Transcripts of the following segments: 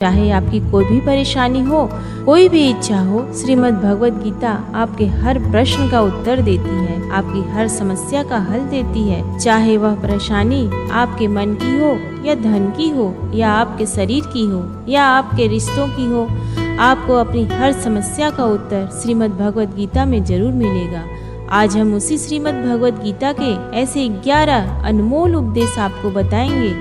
चाहे आपकी कोई भी परेशानी हो, कोई भी इच्छा हो, श्रीमद् भगवत गीता आपके हर प्रश्न का उत्तर देती है, आपकी हर समस्या का हल देती है। चाहे वह परेशानी आपके मन की हो या धन की हो या आपके शरीर की हो या आपके रिश्तों की हो, आपको अपनी हर समस्या का उत्तर श्रीमद् भगवत गीता में जरूर मिलेगा। आज हम उसी श्रीमद् भगवत गीता के ऐसे 11 अनमोल उपदेश आपको बताएंगे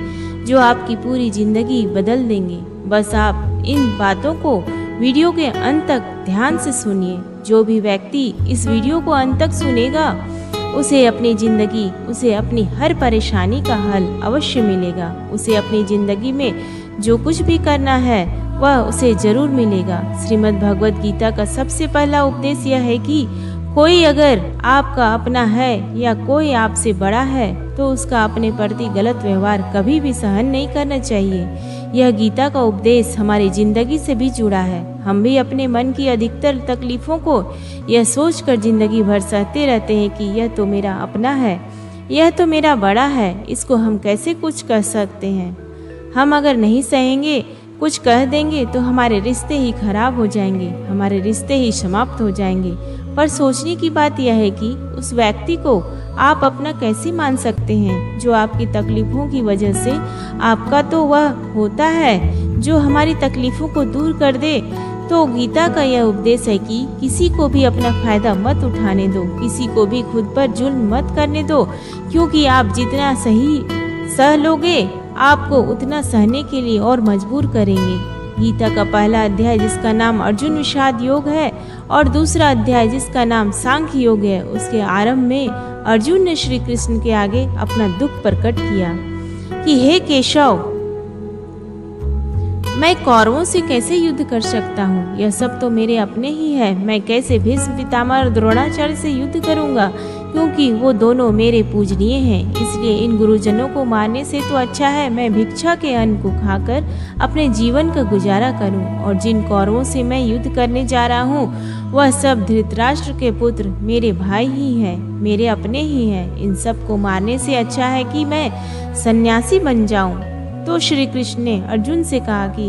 जो आपकी पूरी जिंदगी बदल देंगे। बस आप इन बातों को वीडियो के अंत तक ध्यान से सुनिए। जो भी व्यक्ति इस वीडियो को अंत तक सुनेगा उसे अपनी जिंदगी, उसे अपनी हर परेशानी का हल अवश्य मिलेगा। उसे अपनी जिंदगी में जो कुछ भी करना है वह उसे जरूर मिलेगा। श्रीमद् भगवत गीता का सबसे पहला उपदेश यह है कि कोई अगर आपका अपना है या कोई आपसे बड़ा है तो उसका अपने प्रति गलत व्यवहार कभी भी सहन नहीं करना चाहिए। यह गीता का उपदेश हमारी जिंदगी से भी जुड़ा है। हम भी अपने मन की अधिकतर तकलीफों को यह सोचकर जिंदगी भर सहते रहते हैं कि यह तो मेरा अपना है, यह तो मेरा बड़ा है, इसको हम कैसे कुछ कर सकते हैं। हम अगर नहीं सहेंगे, कुछ कह देंगे तो हमारे रिश्ते ही खराब हो जाएंगे, हमारे रिश्ते ही समाप्त हो जाएंगे। पर सोचने की बात यह है कि उस व्यक्ति को आप अपना कैसे मान सकते हैं जो आपकी तकलीफों की वजह से आपका तो वह होता है जो हमारी तकलीफों को दूर कर दे। तो गीता का यह उपदेश है कि किसी को भी अपना फायदा मत उठाने दो, किसी को भी खुद पर जुल्म मत करने दो, क्योंकि आप जितना सही सह लोगे आपको उतना सहने के लिए और मजबूर करेंगे। गीता का पहला अध्याय जिसका नाम अर्जुन विषाद योग है और दूसरा अध्याय जिसका नाम सांख्य योग है, उसके आरंभ में अर्जुन ने श्री कृष्ण के आगे अपना दुख प्रकट किया कि हे केशव, मैं कौरवों से कैसे युद्ध कर सकता हूँ? यह सब तो मेरे अपने ही है। मैं कैसे भीष्म पितामह और द्रोणाचार्य से युद्ध करूँगा, क्योंकि वो दोनों मेरे पूजनीय हैं। इसलिए इन गुरुजनों को मारने से तो अच्छा है मैं भिक्षा के अन्न को खाकर अपने जीवन का गुजारा करूं। और जिन कौरवों से मैं युद्ध करने जा रहा हूं वह सब धृतराष्ट्र के पुत्र मेरे भाई ही हैं, मेरे अपने ही हैं। इन सब को मारने से अच्छा है कि मैं सन्यासी बन जाऊं। तो श्री कृष्ण ने अर्जुन से कहा कि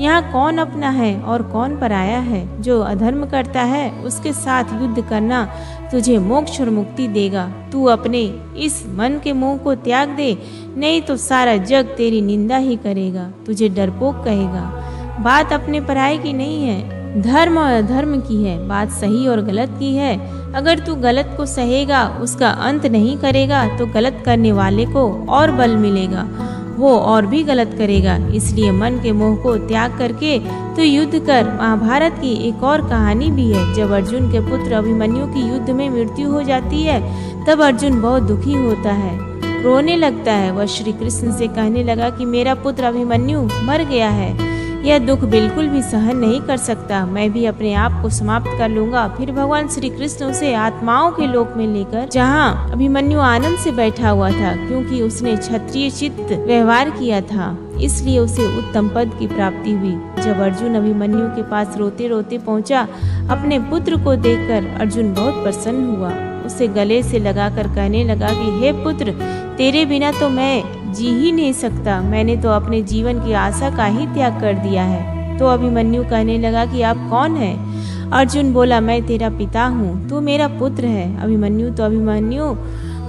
यहाँ कौन अपना है और कौन पराया है। जो अधर्म करता है उसके साथ युद्ध करना तुझे मोक्ष और मुक्ति देगा। तू अपने इस मन के मोह को त्याग दे, नहीं तो सारा जग तेरी निंदा ही करेगा, तुझे डरपोक कहेगा। बात अपने पराये की नहीं है, धर्म और अधर्म की है, बात सही और गलत की है। अगर तू गलत को सहेगा, उसका अंत नहीं करेगा तो गलत करने वाले को और बल मिलेगा, वो और भी गलत करेगा। इसलिए मन के मोह को त्याग करके तो युद्ध कर। महाभारत की एक और कहानी भी है। जब अर्जुन के पुत्र अभिमन्यु की युद्ध में मृत्यु हो जाती है तब अर्जुन बहुत दुखी होता है, रोने लगता है। वह श्री कृष्ण से कहने लगा कि मेरा पुत्र अभिमन्यु मर गया है, यह दुख बिल्कुल भी सहन नहीं कर सकता, मैं भी अपने आप को समाप्त कर लूंगा। फिर भगवान श्री कृष्ण उसे आत्माओं के लोक में लेकर, जहाँ अभिमन्यु आनंद से बैठा हुआ था, क्योंकि उसने क्षत्रिय चित्त व्यवहार किया था, इसलिए उसे उत्तम पद की प्राप्ति हुई। जब अर्जुन अभिमन्यु के पास रोते रोते पहुंचा, अपने पुत्र को देखकर अर्जुन बहुत प्रसन्न हुआ। उसे गले से लगाकर कहने लगा कि हे पुत्र, तेरे बिना तो मैं जी ही नहीं सकता, मैंने तो अपने जीवन की आशा का ही त्याग कर दिया है। तो अभिमन्यु कहने लगा कि आप कौन हैं? अर्जुन बोला, मैं तेरा पिता हूँ, तू मेरा पुत्र है। अभिमन्यु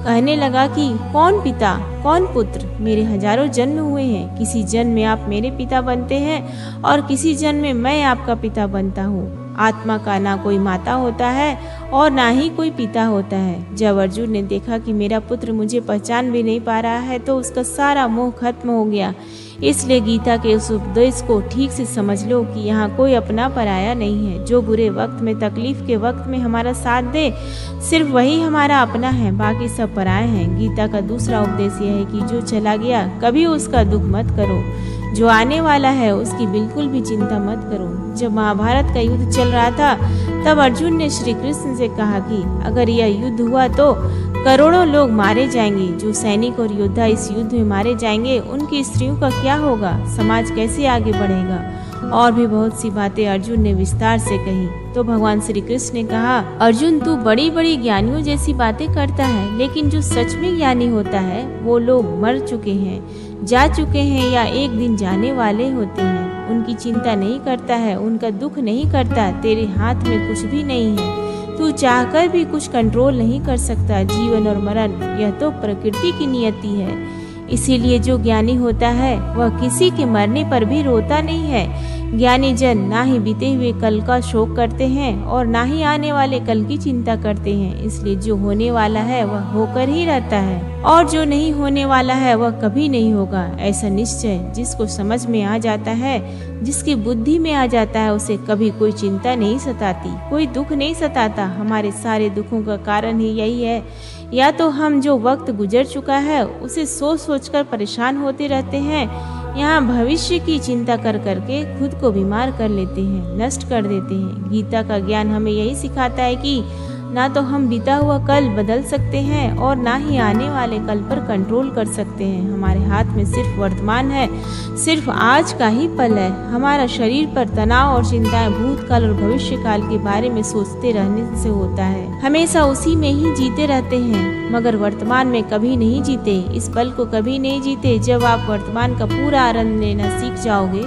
कहने लगा कि कौन पिता कौन पुत्र, मेरे हजारों जन्म हुए हैं, किसी जन्म में आप मेरे पिता बनते हैं और किसी जन्म में मैं आपका पिता बनता हूँ। आत्मा का ना कोई माता होता है और ना ही कोई पिता होता है। जब अर्जुन ने देखा कि मेरा पुत्र मुझे पहचान भी नहीं पा रहा है तो उसका सारा मोह खत्म हो गया। इसलिए गीता के उस उपदेश को ठीक से समझ लो कि यहाँ कोई अपना पराया नहीं है। जो बुरे वक्त में, तकलीफ के वक्त में हमारा साथ दे, सिर्फ वही हमारा अपना है, बाकी सब पराए हैं। गीता का दूसरा उपदेश यह है कि जो चला गया कभी उसका दुख मत करो, जो आने वाला है उसकी बिल्कुल भी चिंता मत करो। जब महाभारत का युद्ध चल रहा था तब अर्जुन ने श्री कृष्ण से कहा कि अगर यह युद्ध हुआ तो करोड़ों लोग मारे जाएंगे। जो सैनिक और योद्धा इस युद्ध में मारे जाएंगे उनकी स्त्रियों का क्या होगा, समाज कैसे आगे बढ़ेगा। और भी बहुत सी बातें अर्जुन ने विस्तार से कही। तो भगवान श्री कृष्ण ने कहा, अर्जुन तू बड़ी बड़ी ज्ञानियों जैसी बातें करता है, लेकिन जो सच में ज्ञानी होता है वो लोग मर चुके हैं, जा चुके हैं या एक दिन जाने वाले होते हैं। उनकी चिंता नहीं करता है, उनका दुख नहीं करता, तेरे हाथ में कुछ भी नहीं है। तू चाहकर भी कुछ कंट्रोल नहीं कर सकता। जीवन और मरण यह तो प्रकृति की नियति है। इसीलिए जो ज्ञानी होता है वह किसी के मरने पर भी रोता नहीं है। ज्ञानी जन ना ही बीते हुए कल का शोक करते हैं और ना ही आने वाले कल की चिंता करते हैं। इसलिए जो होने वाला है वह होकर ही रहता है और जो नहीं होने वाला है वह कभी नहीं होगा। ऐसा निश्चय जिसको समझ में आ जाता है, जिसकी बुद्धि में आ जाता है, उसे कभी कोई चिंता नहीं सताती, कोई दुख नहीं सताता। हमारे सारे दुखों का कारण ही यही है, या तो हम जो वक्त गुजर चुका है उसे सोच सोच कर परेशान होते रहते हैं, यहाँ भविष्य की चिंता कर करके खुद को बीमार कर लेते हैं, नष्ट कर देते हैं। गीता का ज्ञान हमें यही सिखाता है कि ना तो हम बीता हुआ कल बदल सकते हैं और ना ही आने वाले कल पर कंट्रोल कर सकते हैं। हमारे हाथ में सिर्फ वर्तमान है, सिर्फ आज का ही पल है। हमारा शरीर पर तनाव और चिंताएं भूतकाल और भविष्य काल के बारे में सोचते रहने से होता है। हमेशा उसी में ही जीते रहते हैं, मगर वर्तमान में कभी नहीं जीते। इस पल को कभी नहीं जीते। जब आप वर्तमान का पूरा आनंद लेना सीख जाओगे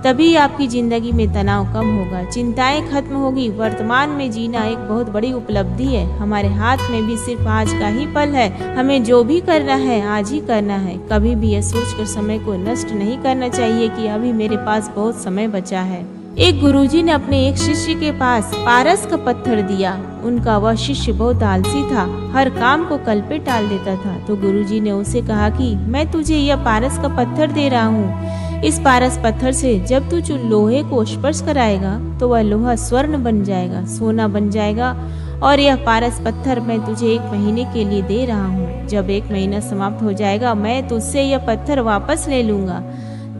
तभी आपकी जिंदगी में तनाव कम होगा, चिंताएं खत्म होगी। वर्तमान में जीना एक बहुत बड़ी उपलब्धि है। हमारे हाथ में भी सिर्फ आज का ही पल है। हमें जो भी करना है आज ही करना है। कभी भी यह सोचकर समय को नष्ट नहीं करना चाहिए कि अभी मेरे पास बहुत समय बचा है। एक गुरुजी ने अपने एक शिष्य के पास पारस का पत्थर दिया। उनका वह शिष्य बहुत आलसी था, हर काम को कल पे टाल देता था। तो गुरुजी ने उसे कहा कि मैं तुझे यह पारस का पत्थर दे रहा हूँ। इस पारस पत्थर से जब तू लोहे को स्पर्श कराएगा तो वह लोहा स्वर्ण बन जाएगा, सोना बन जाएगा। और यह पारस पत्थर मैं तुझे 1 महीने के लिए दे रहा हूँ। जब 1 महीना समाप्त हो जाएगा मैं तुझसे यह पत्थर वापस ले लूंगा।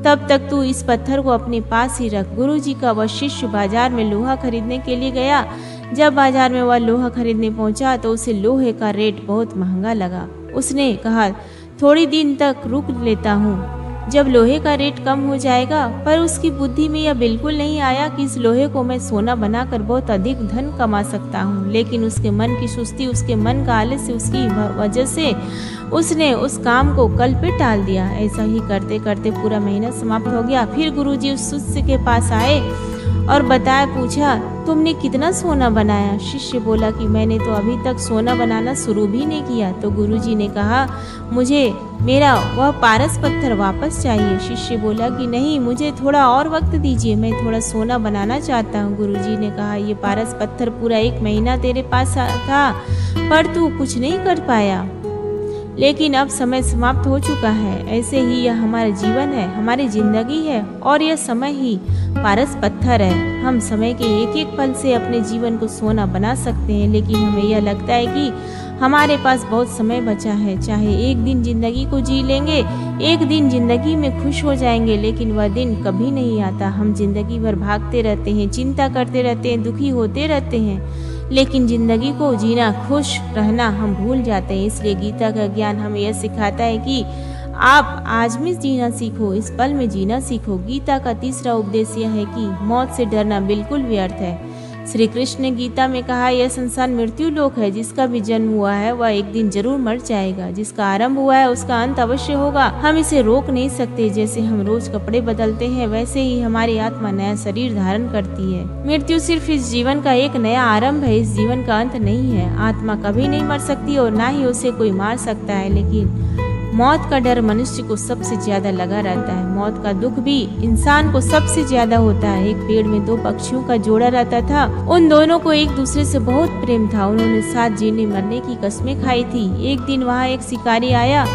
तब तक तू इस पत्थर को अपने पास ही रख। गुरुजी का वह शिष्य बाजार में लोहा खरीदने के लिए गया। जब बाजार में वह लोहा खरीदने पहुंचा तो उसे लोहे का रेट बहुत महंगा लगा। उसने कहा थोड़ी दिन तक रुक लेता हूँ, जब लोहे का रेट कम हो जाएगा। पर उसकी बुद्धि में यह बिल्कुल नहीं आया कि इस लोहे को मैं सोना बनाकर बहुत अधिक धन कमा सकता हूँ। लेकिन उसके मन की सुस्ती, उसके मन का आलस्य, उसकी वजह से उसने उस काम को कल पे टाल दिया। ऐसा ही करते करते पूरा महीना समाप्त हो गया। फिर गुरुजी उस शिष्य के पास आए और पूछा तुमने कितना सोना बनाया? शिष्य बोला कि मैंने तो अभी तक सोना बनाना शुरू भी नहीं किया। तो गुरुजी ने कहा मुझे मेरा वह पारस पत्थर वापस चाहिए। शिष्य बोला कि नहीं, मुझे थोड़ा और वक्त दीजिए, मैं थोड़ा सोना बनाना चाहता हूँ। गुरुजी ने कहा ये पारस पत्थर पूरा 1 महीना तेरे पास था पर तू कुछ नहीं कर पाया, लेकिन अब समय समाप्त हो चुका है। ऐसे ही यह हमारा जीवन है, हमारी जिंदगी है और यह समय ही पारस पत्थर है। हम समय के एक एक पल से अपने जीवन को सोना बना सकते हैं, लेकिन हमें यह लगता है कि हमारे पास बहुत समय बचा है। चाहे एक दिन जिंदगी को जी लेंगे, एक दिन जिंदगी में खुश हो जाएंगे, लेकिन वह दिन कभी नहीं आता। हम जिंदगी भर भागते रहते हैं, चिंता करते रहते हैं, दुखी होते रहते हैं, लेकिन जिंदगी को जीना, खुश रहना हम भूल जाते हैं। इसलिए गीता का ज्ञान हमें यह सिखाता है कि आप आज में जीना सीखो, इस पल में जीना सीखो। गीता का तीसरा उपदेश यह है कि मौत से डरना बिल्कुल व्यर्थ है। श्री कृष्ण ने गीता में कहा यह संसार मृत्यु लोक है। जिसका भी जन्म हुआ है वह एक दिन जरूर मर जाएगा, जिसका आरंभ हुआ है उसका अंत अवश्य होगा। हम इसे रोक नहीं सकते। जैसे हम रोज कपड़े बदलते हैं वैसे ही हमारी आत्मा नया शरीर धारण करती है। मृत्यु सिर्फ इस जीवन का एक नया आरंभ है, इस जीवन का अंत नहीं है। आत्मा कभी नहीं मर सकती और ना ही उसे कोई मार सकता है, लेकिन मौत का डर मनुष्य को सबसे ज्यादा लगा रहता है। मौत का दुख भी इंसान को सबसे ज्यादा होता है। एक पेड़ में 2 पक्षियों का जोड़ा रहता था। उन दोनों को एक दूसरे से बहुत प्रेम था। उन्होंने साथ जीने मरने की कस्में खाई थी। एक दिन वहाँ एक शिकारी आया।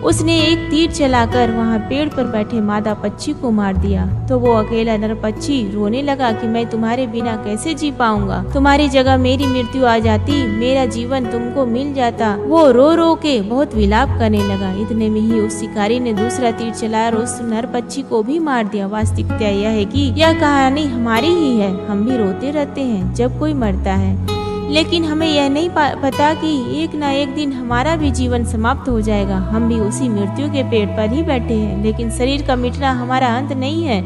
उसने एक तीर चलाकर वहाँ पेड़ पर बैठे मादा पक्षी को मार दिया। तो वो अकेला नर पक्षी रोने लगा कि मैं तुम्हारे बिना कैसे जी पाऊंगा, तुम्हारी जगह मेरी मृत्यु आ जाती, मेरा जीवन तुमको मिल जाता। वो रो रो के बहुत विलाप करने लगा। इतने में ही उस शिकारी ने दूसरा तीर चलाया और उस नर पक्षी को भी मार दिया। वास्तविकता यह है कि यह कहानी हमारी ही है। हम भी रोते रहते हैं जब कोई मरता है, लेकिन हमें यह नहीं पता कि एक ना एक दिन हमारा भी जीवन समाप्त हो जाएगा। हम भी उसी मृत्यु के पेड़ पर ही बैठे हैं, लेकिन शरीर का मिटना हमारा अंत नहीं है।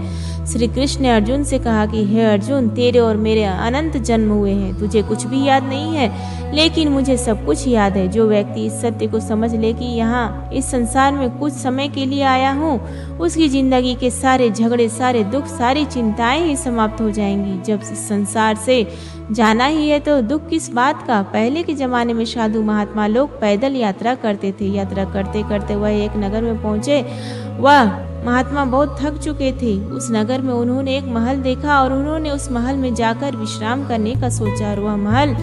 श्री कृष्ण ने अर्जुन से कहा कि हे अर्जुन, तेरे और मेरे अनंत जन्म हुए हैं, तुझे कुछ भी याद नहीं है, लेकिन मुझे सब कुछ याद है। जो व्यक्ति इस सत्य को समझ ले कि यहाँ इस संसार में कुछ समय के लिए आया हूँ, उसकी जिंदगी के सारे झगड़े, सारे दुख, सारी चिंताएं ही समाप्त हो जाएंगी। जब इस संसार से जाना ही है तो दुख किस बात का। पहले के जमाने में साधु महात्मा लोग पैदल यात्रा करते थे। यात्रा करते करते वह एक नगर में पहुंचे। वह महात्मा बहुत थक चुके थे। उस नगर में उन्होंने एक महल देखा और उन्होंने उस महल में जाकर विश्राम करने का सोचा और वह महल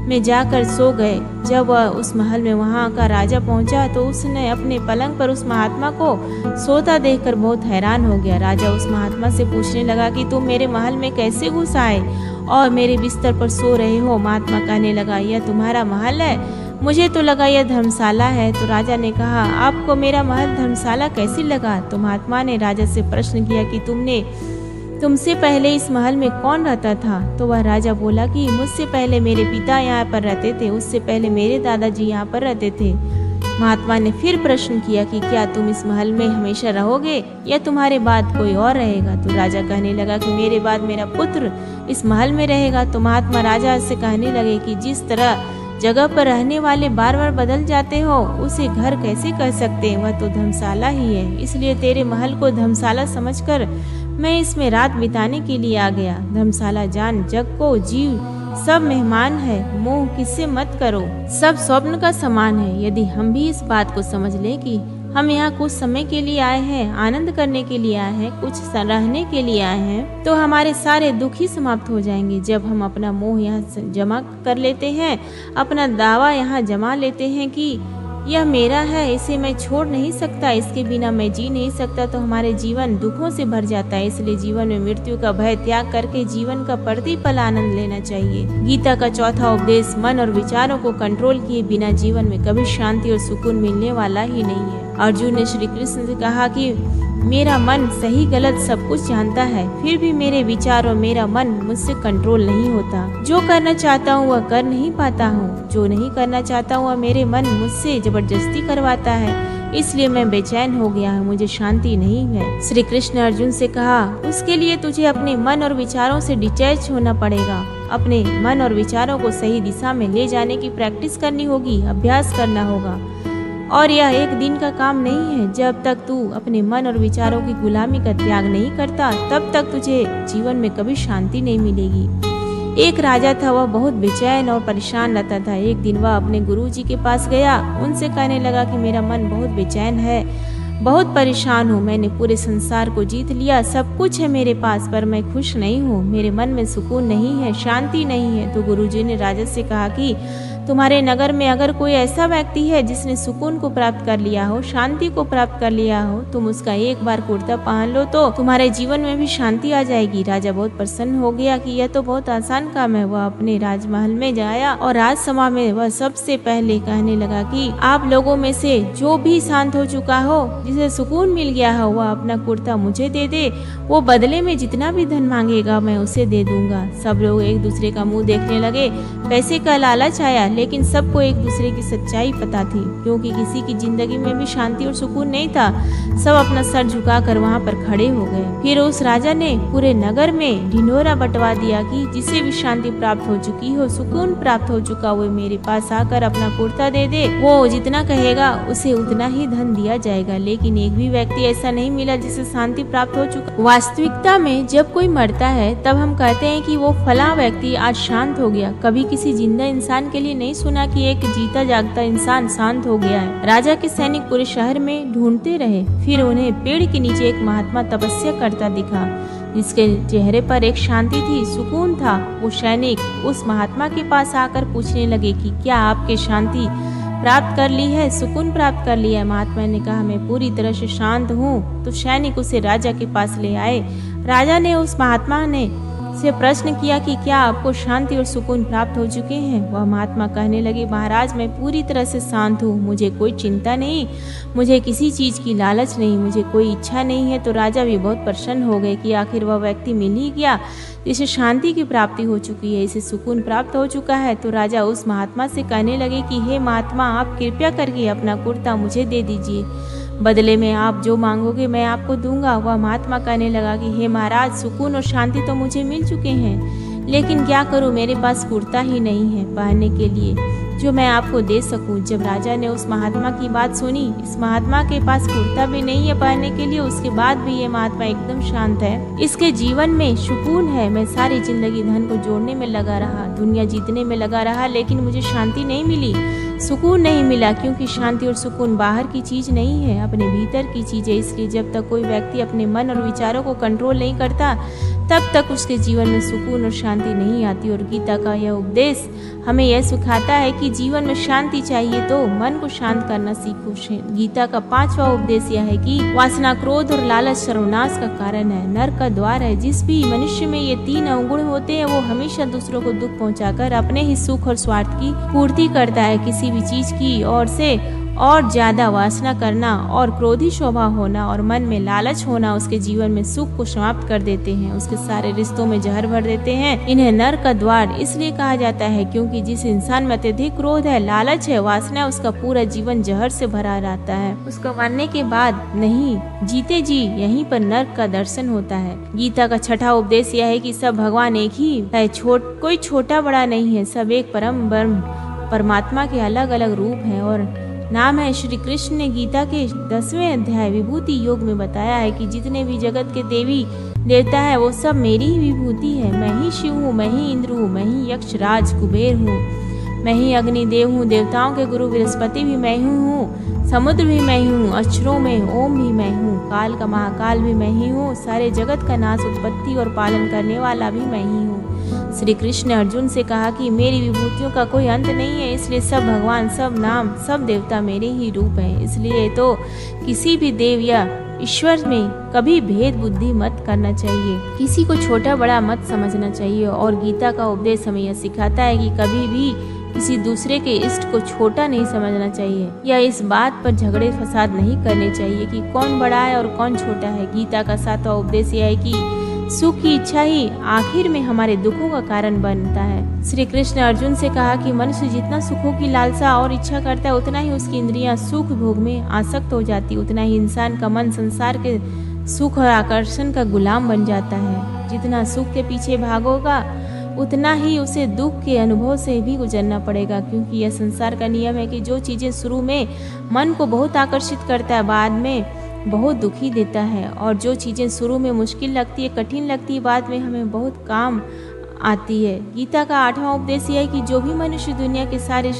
में जाकर सो गए। जब वह उस महल में वहां का राजा पहुंचा तो उसने अपने पलंग पर उस महात्मा को सोता देखकर बहुत हैरान हो गया। राजा उस महात्मा से पूछने लगा कि तुम मेरे महल में कैसे घुस आए और मेरे बिस्तर पर सो रहे हो। महात्मा कहने लगा, यह तुम्हारा महल है, मुझे तो लगा यह धर्मशाला है। तो राजा ने कहा, आपको मेरा महल धर्मशाला कैसे लगा। तो महात्मा ने राजा से प्रश्न किया कि तुमसे पहले इस महल में कौन रहता था। तो वह राजा बोला कि मुझसे पहले मेरे पिता यहाँ पर रहते थे, उससे पहले मेरे दादाजी यहाँ पर रहते थे। महात्मा ने फिर प्रश्न किया कि क्या तुम इस महल में हमेशा रहोगे या तुम्हारे बाद कोई और रहेगा। तो राजा कहने लगा कि मेरे बाद मेरा पुत्र इस महल में रहेगा। तो महात्मा राजा से कहने लगे कि जिस तरह जगह पर रहने वाले बार बार बदल जाते हो, उसे घर कैसे कह सकते हैं, वह तो धर्मशाला ही है। इसलिए तेरे महल को धर्मशाला समझकर मैं इसमें रात बिताने के लिए आ गया। धर्मशाला जान, जग को जीव सब मेहमान है, मोह किससे मत करो, सब स्वप्न का समान है। यदि हम भी इस बात को समझ लें कि हम यहाँ कुछ समय के लिए आए हैं, आनंद करने के लिए आए हैं, कुछ रहने के लिए आए हैं, तो हमारे सारे दुख ही समाप्त हो जाएंगे। जब हम अपना मोह यहाँ जमा कर लेते हैं, अपना दावा यहाँ जमा लेते हैं कि यह मेरा है, इसे मैं छोड़ नहीं सकता, इसके बिना मैं जी नहीं सकता, तो हमारे जीवन दुखों से भर जाता है। इसलिए जीवन में मृत्यु का भय त्याग करके जीवन का प्रतिपल आनंद लेना चाहिए। गीता का चौथा उपदेश, मन और विचारों को कंट्रोल किए बिना जीवन में कभी शांति और सुकून मिलने वाला ही नहीं है। अर्जुन ने श्री कृष्ण से कहा कि मेरा मन सही गलत सब कुछ जानता है, फिर भी मेरे विचार और मेरा मन मुझसे कंट्रोल नहीं होता। जो करना चाहता हूँ वह कर नहीं पाता हूँ, जो नहीं करना चाहता हूँ वह मेरे मन मुझसे जबरदस्ती करवाता है, इसलिए मैं बेचैन हो गया हूँ, मुझे शांति नहीं है। श्री कृष्ण ने अर्जुन से कहा, उसके लिए तुझे अपने मन और विचारों से डिटैच होना पड़ेगा। अपने मन और विचारों को सही दिशा में ले जाने की प्रैक्टिस करनी होगी, अभ्यास करना होगा, और यह एक दिन का काम नहीं है। जब तक तू अपने मन और विचारों की गुलामी का त्याग नहीं करता, तब तक तुझे जीवन में कभी शांति नहीं मिलेगी। एक राजा था, वह बहुत बेचैन और परेशान रहता था। एक दिन वह अपने गुरुजी के पास गया, उनसे कहने लगा कि मेरा मन बहुत बेचैन है, बहुत परेशान हूँ, मैंने पूरे संसार को जीत लिया, सब कुछ है मेरे पास, पर मैं खुश नहीं हूँ, मेरे मन में सुकून नहीं है, शांति नहीं है। तो गुरुजी ने राजा से कहा कि तुम्हारे नगर में अगर कोई ऐसा व्यक्ति है जिसने सुकून को प्राप्त कर लिया हो, शांति को प्राप्त कर लिया हो, तुम उसका एक बार कुर्ता पहन लो तो तुम्हारे जीवन में भी शांति आ जाएगी। राजा बहुत प्रसन्न हो गया कि यह तो बहुत आसान काम है। वह अपने राजमहल में जाया और राजसभा में वह सबसे पहले कहने लगा कि आप लोगों में से जो भी शांत हो चुका हो, जिसे सुकून मिल गया हो, वह अपना कुर्ता मुझे दे दे, वो बदले में जितना भी धन मांगेगा मैं उसे दे दूंगा। सब लोग एक दूसरे का मुँह देखने लगे। पैसे का लालच आया, लेकिन सबको एक दूसरे की सच्चाई पता थी, क्योंकि किसी की जिंदगी में भी शांति और सुकून नहीं था। सब अपना सर झुकाकर वहां पर खड़े हो गए। फिर उस राजा ने पूरे नगर में ढिंढोरा बंटवा दिया कि जिसे भी शांति प्राप्त हो चुकी हो, सुकून प्राप्त हो चुका, वो मेरे पास आकर अपना कुर्ता दे दे, वो जितना कहेगा उसे उतना ही धन दिया जाएगा। लेकिन एक भी व्यक्ति ऐसा नहीं मिला जिसे शांति प्राप्त हो चुका। वास्तविकता में जब कोई मरता है तब हम कहते हैं कि वो फला व्यक्ति आज शांत हो गया। कभी किसी जिंदा इंसान के लिए नहीं सुना कि एक जीता जागता इंसान शांत हो गया है। राजा के सैनिक पूरे शहर में ढूंढते रहे, फिर उन्हें पेड़ के नीचे एक महात्मा तपस्या करता दिखा, जिसके चेहरे पर एक शांति थी, सुकून था। वो सैनिक उस महात्मा के पास आकर पूछने लगे कि क्या आपके शांति प्राप्त कर ली है, सुकून प्राप्त कर लिया है। महात्मा ने कहा, मैं पूरी तरह से शांत हूँ। तो सैनिक उसे राजा के पास ले आए। राजा ने उस महात्मा ने से प्रश्न किया कि क्या आपको शांति और सुकून प्राप्त हो चुके हैं। वह महात्मा कहने लगे, महाराज मैं पूरी तरह से शांत हूँ, मुझे कोई चिंता नहीं, मुझे किसी चीज की लालच नहीं, मुझे कोई इच्छा नहीं है। तो राजा भी बहुत प्रसन्न हो गए कि आखिर वह व्यक्ति मिल ही गया जिसे शांति की प्राप्ति हो चुकी है, इसे सुकून प्राप्त हो चुका है। तो राजा उस महात्मा से कहने लगे कि हे महात्मा, आप कृपया करके अपना कुर्ता मुझे दे दीजिए, बदले में आप जो मांगोगे मैं आपको दूंगा। वह महात्मा कहने लगा कि हे महाराज, सुकून और शांति तो मुझे मिल चुके हैं, लेकिन क्या करूं, मेरे पास कुर्ता ही नहीं है पहनने के लिए जो मैं आपको दे सकूं। जब राजा ने उस महात्मा की बात सुनी, इस महात्मा के पास कुर्ता भी नहीं है पहनने के लिए, उसके बाद भी ये महात्मा एकदम शांत है, इसके जीवन में सुकून है। मैं सारी जिंदगी धन को जोड़ने में लगा रहा, दुनिया जीतने में लगा रहा, लेकिन मुझे शांति नहीं मिली, सुकून नहीं मिला, क्योंकि शांति और सुकून बाहर की चीज नहीं है, अपने भीतर की चीज है। इसलिए जब तक कोई व्यक्ति अपने मन और विचारों को कंट्रोल नहीं करता, तब तक उसके जीवन में सुकून और शांति नहीं आती। और गीता का यह उपदेश हमें यह सिखाता है कि जीवन में शांति चाहिए तो मन को शांत करना सीखो। गीता का 5वां उपदेश यह है कि वासना, क्रोध और लालच सर्वनाश का कारण है, नरक का द्वार है। जिस भी मनुष्य में ये 3 अवगुण होते हैं, वो हमेशा दूसरों को दुख पहुंचाकर अपने ही सुख और स्वार्थ की पूर्ति करता है। किसी भी चीज की ओर से और ज्यादा वासना करना और क्रोधी स्वभाव होना और मन में लालच होना उसके जीवन में सुख को समाप्त कर देते हैं, उसके सारे रिश्तों में जहर भर देते हैं। इन्हें नरक का द्वार इसलिए कहा जाता है क्योंकि जिस इंसान में अत्यधिक क्रोध है, लालच है, वासना है, उसका पूरा जीवन जहर से भरा रहता है। उसको मरने के बाद नहीं, जीते जी यहीं पर नरक का दर्शन होता है। गीता का 6वां उपदेश यह है कि सब भगवान एक ही है, कोई छोटा बड़ा नहीं है, सब एक परम ब्रह्म परमात्मा के अलग अलग रूप है और नाम है। श्री कृष्ण ने गीता के 10वें अध्याय विभूति योग में बताया है कि जितने भी जगत के देवी देवता है वो सब मेरी ही विभूति है। मैं ही शिव हूँ, मैं ही इंद्र हूँ, मैं ही यक्ष राज कुबेर हूँ, मैं ही अग्निदेव हूँ, देवताओं के गुरु बृहस्पति भी मैं ही हूँ, समुद्र भी मैं ही हूँ, अक्षरों में ओम भी मैं हूँ, काल का महाकाल भी मैं ही हूँ, सारे जगत का नाश, उत्पत्ति और पालन करने वाला भी मैं ही हूँ। श्री कृष्ण ने अर्जुन से कहा कि मेरी विभूतियों का कोई अंत नहीं है, इसलिए सब भगवान, सब नाम, सब देवता मेरे ही रूप हैं। इसलिए तो किसी भी देव या ईश्वर में कभी भेद बुद्धि मत करना चाहिए, किसी को छोटा बड़ा मत समझना चाहिए। और गीता का उपदेश हमें यह सिखाता है कि कभी भी किसी दूसरे के इष्ट को छोटा नहीं समझना चाहिए या इस बात पर झगड़े फसाद नहीं करने चाहिए कि कौन बड़ा है और कौन छोटा है। गीता का 7वां उपदेश यह है कि सुख की इच्छा ही आखिर में हमारे दुखों का कारण बनता है। श्री कृष्ण ने अर्जुन से कहा कि मनुष्य जितना सुखों की लालसा और इच्छा करता है, उतना ही उसकी इंद्रियां सुख भोग में आसक्त हो जाती, उतना ही इंसान का मन संसार के सुख और आकर्षण का गुलाम बन जाता है। जितना सुख के पीछे भागोगा उतना ही उसे दुख के अनुभव से भी गुजरना पड़ेगा, क्योंकि यह संसार का नियम है कि जो चीजें शुरू में मन को बहुत आकर्षित करता है, बाद में बहुत दुखी देता है, और जो चीजें शुरू में मुश्किल लगती है, कठिन लगती है, बाद में हमें बहुत काम आती है। गीता का 8वां उपदेश यह है कि जो भी मनुष्य दुनिया के सारे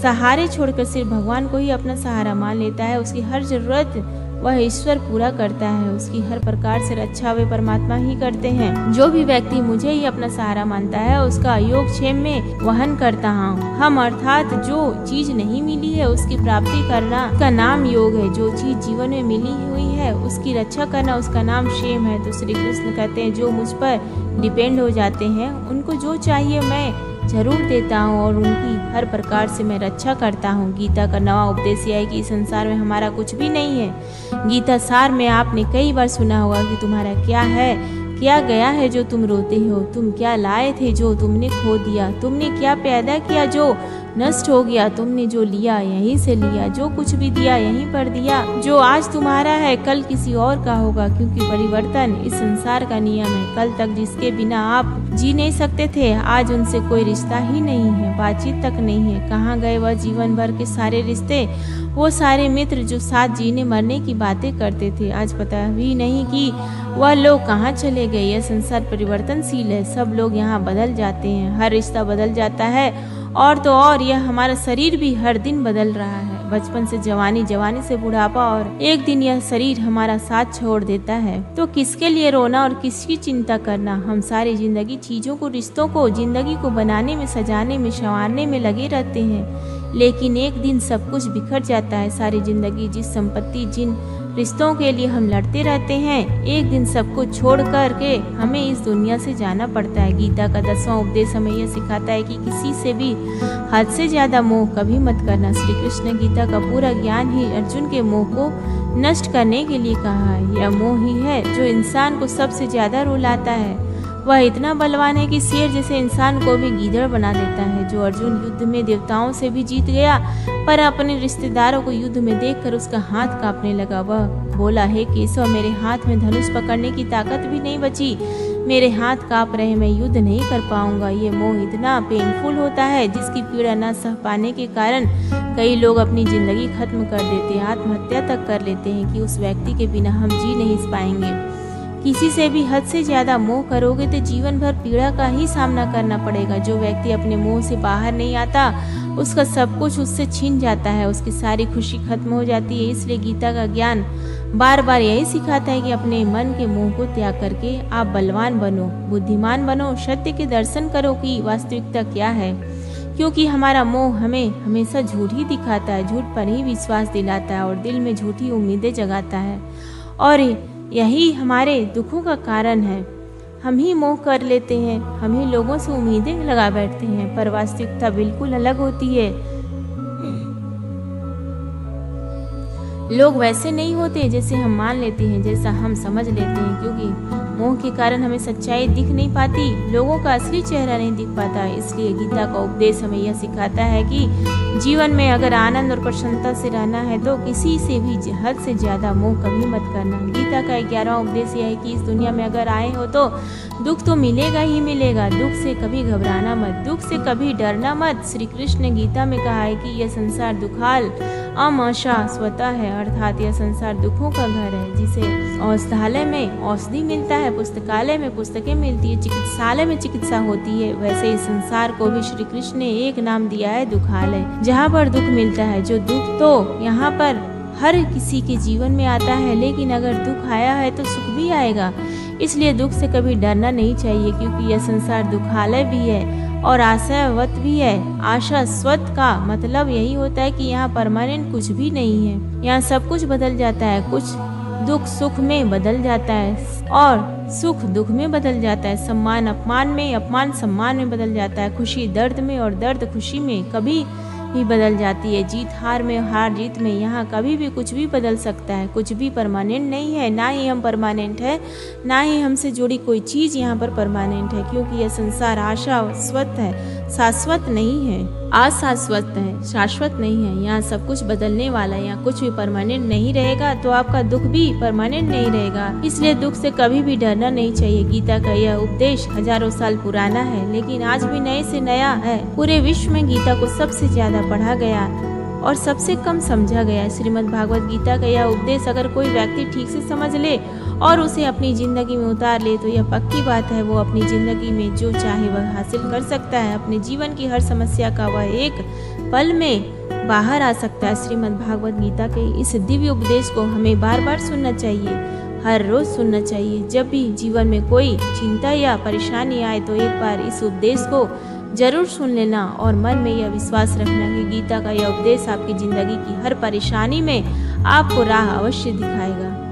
सहारे छोड़कर सिर्फ भगवान को ही अपना सहारा मान लेता है, उसकी हर जरूरत वह ईश्वर पूरा करता है, उसकी हर प्रकार से रक्षा वे परमात्मा ही करते हैं। जो भी व्यक्ति मुझे ही अपना सहारा मानता है, उसका योगक्षेम में वहन करता हूँ हम, अर्थात जो चीज नहीं मिली है उसकी प्राप्ति करना, उसका नाम योग है। जो चीज जीवन में मिली हुई है उसकी रक्षा करना, उसका नाम क्षेम है। तो श्री कृष्ण कहते हैं जो मुझ पर डिपेंड हो जाते हैं उनको जो चाहिए मैं जरूर देता हूँ और उनकी हर प्रकार से मैं रक्षा करता हूँ। गीता का 9वां उपदेश यह है कि संसार में हमारा कुछ भी नहीं है। गीता सार में आपने कई बार सुना होगा कि तुम्हारा क्या है, क्या गया है जो तुम रोते हो, तुम क्या लाए थे जो तुमने खो दिया, तुमने क्या पैदा किया जो नष्ट हो गया, तुमने जो लिया यहीं से लिया, जो कुछ भी दिया यहीं पर दिया, जो आज तुम्हारा है कल किसी और का होगा, क्योंकि परिवर्तन इस संसार का नियम है। कल तक जिसके बिना आप जी नहीं सकते थे, आज उनसे कोई रिश्ता ही नहीं है, बातचीत तक नहीं है। कहाँ गए वह जीवन भर के सारे रिश्ते, वो सारे मित्र जो साथ जीने मरने की बातें करते थे, आज पता भी नहीं कि वह लोग कहाँ चले गए। यह संसार परिवर्तनशील है, सब लोग यहाँ बदल जाते हैं, हर रिश्ता बदल जाता है, और तो और यह हमारा शरीर भी हर दिन बदल रहा है, बचपन से जवानी, जवानी से बुढ़ापा, और एक दिन यह शरीर हमारा साथ छोड़ देता है। तो किसके लिए रोना और किसकी चिंता करना। हम सारी जिंदगी चीजों को, रिश्तों को, जिंदगी को बनाने में, सजाने में, संवारने में लगे रहते हैं, लेकिन एक दिन सब कुछ बिखर जाता है। सारी जिंदगी जिस संपत्ति, जिन रिश्तों के लिए हम लड़ते रहते हैं, एक दिन सब कुछ छोड़ करके हमें इस दुनिया से जाना पड़ता है। गीता का 10वां उपदेश हमें यह सिखाता है कि किसी से भी हद से ज्यादा मोह कभी मत करना। श्री कृष्ण ने गीता का पूरा ज्ञान ही अर्जुन के मोह को नष्ट करने के लिए कहा है। यह मोह ही है जो इंसान को सबसे ज्यादा रुलाता है। वह इतना बलवान है कि शेर जैसे इंसान को भी गीदड़ बना देता है। जो अर्जुन युद्ध में देवताओं से भी जीत गया, पर अपने रिश्तेदारों को युद्ध में देखकर उसका हाथ कांपने लगा। वह बोला, हे केशव, मेरे हाथ में धनुष पकड़ने की ताकत भी नहीं बची, मेरे हाथ कांप रहे, मैं युद्ध नहीं कर पाऊंगा। ये मोह इतना पेनफुल होता है जिसकी पीड़ा न सह पाने के कारण कई लोग अपनी जिंदगी खत्म कर देते हैं, आत्महत्या तक कर लेते हैं कि उस व्यक्ति के बिना हम जी नहीं पाएंगे। किसी से भी हद से ज्यादा मोह करोगे तो जीवन भर पीड़ा का ही सामना करना पड़ेगा। जो व्यक्ति अपने मोह से बाहर नहीं आता, उसका सब कुछ उससे छीन जाता है, उसकी सारी खुशी खत्म हो जाती है। इसलिए गीता का ज्ञान बार बार यही सिखाता है कि अपने मन के मोह को त्याग करके आप बलवान बनो, बुद्धिमान बनो, सत्य के दर्शन करो कि वास्तविकता क्या है। क्योंकि हमारा मोह हमें हमेशा झूठ ही दिखाता है, झूठ पर ही विश्वास दिलाता है और दिल में झूठी उम्मीदें जगाता है, और यही हमारे दुखों का कारण है। हम ही मोह कर लेते हैं, हम ही लोगों से उम्मीदें लगा बैठते हैं, पर वास्तविकता बिल्कुल अलग होती है। लोग वैसे नहीं होते जैसे हम मान लेते हैं, जैसा हम समझ लेते हैं। क्योंकि मोह के कारण हमें सच्चाई दिख नहीं पाती, लोगों का असली चेहरा नहीं दिख पाता। इसलिए गीता का उपदेश हमें यह सिखाता है कि जीवन में अगर आनंद और प्रसन्नता से रहना है तो किसी से भी हद से ज्यादा मोह कभी मत करना। गीता का 11वां उपदेश यह है कि इस दुनिया में अगर आए हो तो दुख तो मिलेगा ही मिलेगा, दुख से कभी घबराना मत, दुख से कभी डरना मत। श्री कृष्ण ने गीता में कहा है कि यह संसार दुखाल अशाश्वता है, अर्थात यह संसार दुखों का घर है। जिसे औषधालय में औषधि मिलता है, पुस्तकालय में पुस्तकें मिलती है, चिकित्सालय में चिकित्सा होती है, वैसे इस संसार को भी श्री कृष्ण ने एक नाम दिया है, दुखालय, जहाँ पर दुख मिलता है। जो दुख तो यहाँ पर हर किसी के जीवन में आता है, लेकिन अगर दुख आया है तो सुख भी आएगा। इसलिए दुख से कभी डरना नहीं चाहिए, क्योंकि यह संसार दुखालय भी है और आशावत भी है। आशास्वत का मतलब यही होता है कि यहाँ परमानेंट कुछ भी नहीं है, यहाँ सब कुछ बदल जाता है। कुछ दुख सुख में बदल जाता है और सुख दुख में बदल जाता है, सम्मान अपमान में, अपमान सम्मान में बदल जाता है, खुशी दर्द में और दर्द खुशी में कभी भी बदल जाती है, जीत हार में, हार जीत में। यहाँ कभी भी कुछ भी बदल सकता है, कुछ भी परमानेंट नहीं है, ना ही हम परमानेंट है, ना ही हमसे जुड़ी कोई चीज यहाँ पर परमानेंट है। क्योंकि यह संसार आशाश्वत है, शाश्वत नहीं है, अशाश्वत है, शाश्वत नहीं है। यहाँ सब कुछ बदलने वाला है, यहाँ कुछ भी परमानेंट नहीं रहेगा, तो आपका दुख भी परमानेंट नहीं रहेगा। इसलिए दुख से कभी भी डरना नहीं चाहिए। गीता का यह उपदेश हजारों साल पुराना है, लेकिन आज भी नए से नया है। पूरे विश्व में गीता को सबसे ज्यादा पढ़ा गया और सबसे कम समझा गया। श्रीमद् भागवत गीता का यह उपदेश अगर कोई व्यक्ति ठीक से समझ ले और उसे अपनी जिंदगी में उतार ले तो यह पक्की बात है, वो अपनी जिंदगी में जो चाहे वह हासिल कर सकता है। अपने जीवन की हर समस्या का वह एक पल में बाहर आ सकता है। श्रीमद् भागवत गीता के इस दिव्य उपदेश को हमें बार बार सुनना चाहिए, हर रोज सुनना चाहिए। जब भी जीवन में कोई चिंता या परेशानी आए तो एक बार इस उपदेश को जरूर सुन लेना और मन में यह विश्वास रखना कि गीता का यह उपदेश आपकी जिंदगी की हर परेशानी में आपको राह अवश्य दिखाएगा।